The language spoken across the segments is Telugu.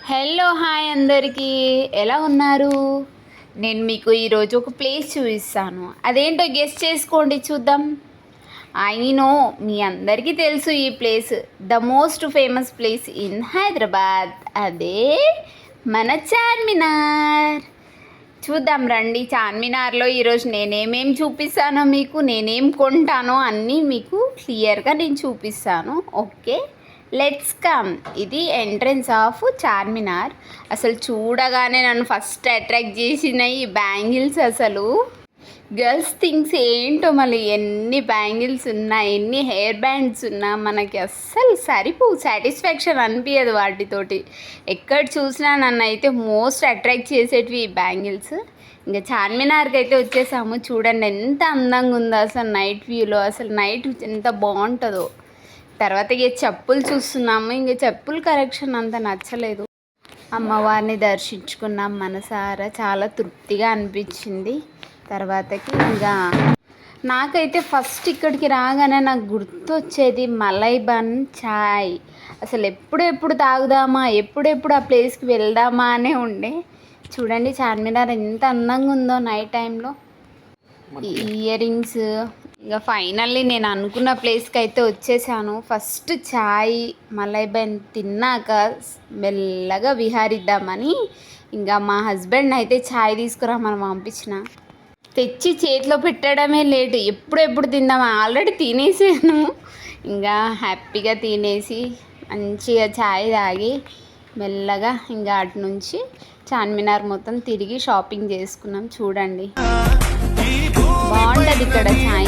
హలో హాయ్ అందరికీ ఎలా ఉన్నారు? నేను మీకు ఈరోజు ఒక ప్లేస్ చూపిస్తాను. అదేంటో గెస్ చేసుకోండి చూద్దాం. ఐ నో మీ అందరికీ తెలుసు ఈ place the most famous place in Hyderabad. అదే మన చార్మినార్. చూద్దాం రండి. చార్మినార్లో ఈరోజు నేనేమేం చూపిస్తానో మీకు, నేనేం కొంటానో అన్నీ మీకు క్లియర్గా నేను చూపిస్తాను. Okay, let's come. ఇది ఎంట్రన్స్ ఆఫ్ చార్మినార్. అసలు చూడగానే నన్ను ఫస్ట్ అట్రాక్ట్ చేసిన ఈ బ్యాంగిల్స్. అసలు గర్ల్స్ థింగ్స్ ఏంటో, మళ్ళీ ఎన్ని బ్యాంగిల్స్ ఉన్నా, ఎన్ని హెయిర్ బ్యాండ్స్ ఉన్నా మనకి అస్సలు సాటిస్ఫాక్షన్ అనిపించదు వాటితోటి. ఎక్కడ చూసినా నన్ను అయితే మోస్ట్ అట్రాక్ట్ చేసేటివి ఈ బ్యాంగిల్స్. ఇంకా చార్మినార్కి అయితే వచ్చేసాము. చూడండి ఎంత అందంగా ఉందో అసలు నైట్ వ్యూలో. అసలు నైట్ ఎంత బాగుంటుందో. తర్వాత ఇక చెప్పులు చూస్తున్నాము. ఇంక చెప్పుల కలెక్షన్ అంత నచ్చలేదు. అమ్మవారిని దర్శించుకున్నాం మనసారా. చాలా తృప్తిగా అనిపించింది. తర్వాతకి ఇంకా నాకైతే ఫస్ట్ ఇక్కడికి రాగానే నాకు గుర్తొచ్చేది మలై బన్ చాయ్. అసలు ఎప్పుడెప్పుడు తాగుదామా, ఎప్పుడెప్పుడు ఆ ప్లేస్కి వెళ్దామా అనే ఉండే. చూడండి చార్మినార్ ఎంత అందంగా ఉందో నైట్ టైంలో. Ear rings. ఇక ఫైనల్లీ నేను అనుకున్న ప్లేస్కి అయితే వచ్చేసాను. ఫస్ట్ చాయ్ మలై బన్ తిన్నాక మెల్లగా విహారిద్దామని ఇంకా మా హస్బెండ్ అయితే చాయ్ తీసుకురామని పంపించిన. తెచ్చి చేతిలో పెట్టడమే లేటు. ఎప్పుడెప్పుడు తిందామా, ఆల్రెడీ తినేసాను. ఇంకా హ్యాపీగా తినేసి మంచిగా చాయ్ తాగి మెల్లగా ఇంకా అటు నుంచి చార్మినార్ మొత్తం తిరిగి షాపింగ్ చేసుకున్నాం. చూడండి బాగుంటుంది ఇక్కడ చాయ్.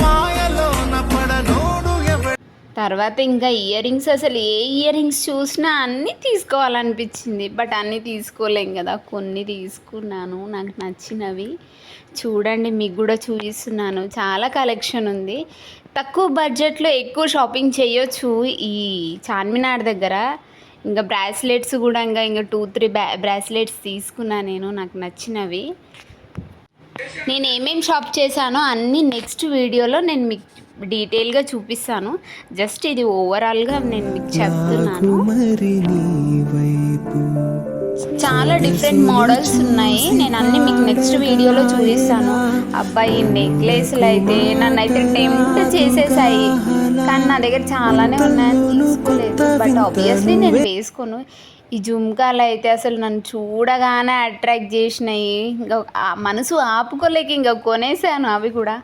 తర్వాత ఇంకా ఇయర్ రింగ్స్. అసలు ఏ ఇయర్ రింగ్స్ చూసినా అన్నీ తీసుకోవాలనిపించింది. బట్ అన్నీ తీసుకోలేం కదా, కొన్ని తీసుకున్నాను నాకు నచ్చినవి. చూడండి మీకు కూడా చూపిస్తున్నాను. చాలా కలెక్షన్ ఉంది. తక్కువ బడ్జెట్లో ఎక్కువ షాపింగ్ చేయొచ్చు ఈ చార్మినార్ దగ్గర. ఇంకా బ్రాస్లెట్స్ కూడా ఇంకా 2-3 బ్రాస్లెట్స్ తీసుకున్నా నేను, నాకు నచ్చినవి. నేను ఏమేమి షాప్ చేశానో అన్నీ నెక్స్ట్ వీడియోలో నేను మీకు డీటెయిల్గా చూపిస్తాను. జస్ట్ ఇది ఓవరాల్గా నేను మీకు చెప్తున్నాను. చాలా డిఫరెంట్ మోడల్స్ ఉన్నాయి. నేను అన్నీ మీకు నెక్స్ట్ వీడియోలో చూపిస్తాను. అబ్బాయి నెక్లెస్లు అయితే నన్నైతే టెంప్ట్ చేసేసాయి. కానీ నా దగ్గర చాలానే ఉన్నాయని తీసుకోలేదు. బట్ ఆబ్వియస్లీ నేను వేసుకోను. ఈ జుమ్కాలు అయితే అసలు నన్ను చూడగానే అట్రాక్ట్ చేసినాయి. ఇంకా మనసు ఆపుకోలేక ఇంకా కొనేసాను అవి కూడా.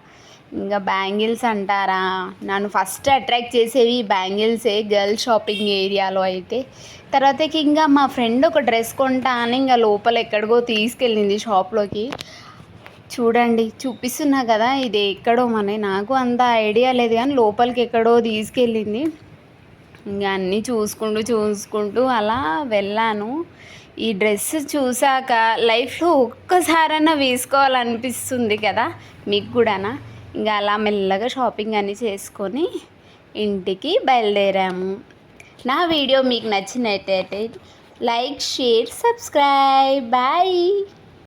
ఇంకా బ్యాంగిల్స్ అంటారా, నన్ను ఫస్ట్ అట్రాక్ట్ చేసేవి బ్యాంగిల్సే గర్ల్ షాపింగ్ ఏరియాలో అయితే. తర్వాతకి ఇంకా మా ఫ్రెండ్ ఒక డ్రెస్ కొంటా అని ఇంకా లోపల ఎక్కడికో తీసుకెళ్ళింది షాప్లోకి. చూడండి చూపిస్తున్నా కదా, ఇది ఎక్కడో నాకు అంత ఐడియా లేదు కానీ లోపలికి ఎక్కడో తీసుకెళ్ళింది. ఇంకా అన్నీ చూసుకుంటూ అలా వెళ్ళాను. ఈ డ్రెస్ చూసాక లైఫ్లో ఒక్కసారైనా వేసుకోవాలనిపిస్తుంది కదా మీకు కూడానా. ఇంకా అలా మెల్లగా షాపింగ్ అన్నీ చేసుకొని ఇంటికి బయలుదేరాము. నా వీడియో మీకు నచ్చినట్టయితే లైక్, షేర్, సబ్స్క్రైబ్. బాయ్.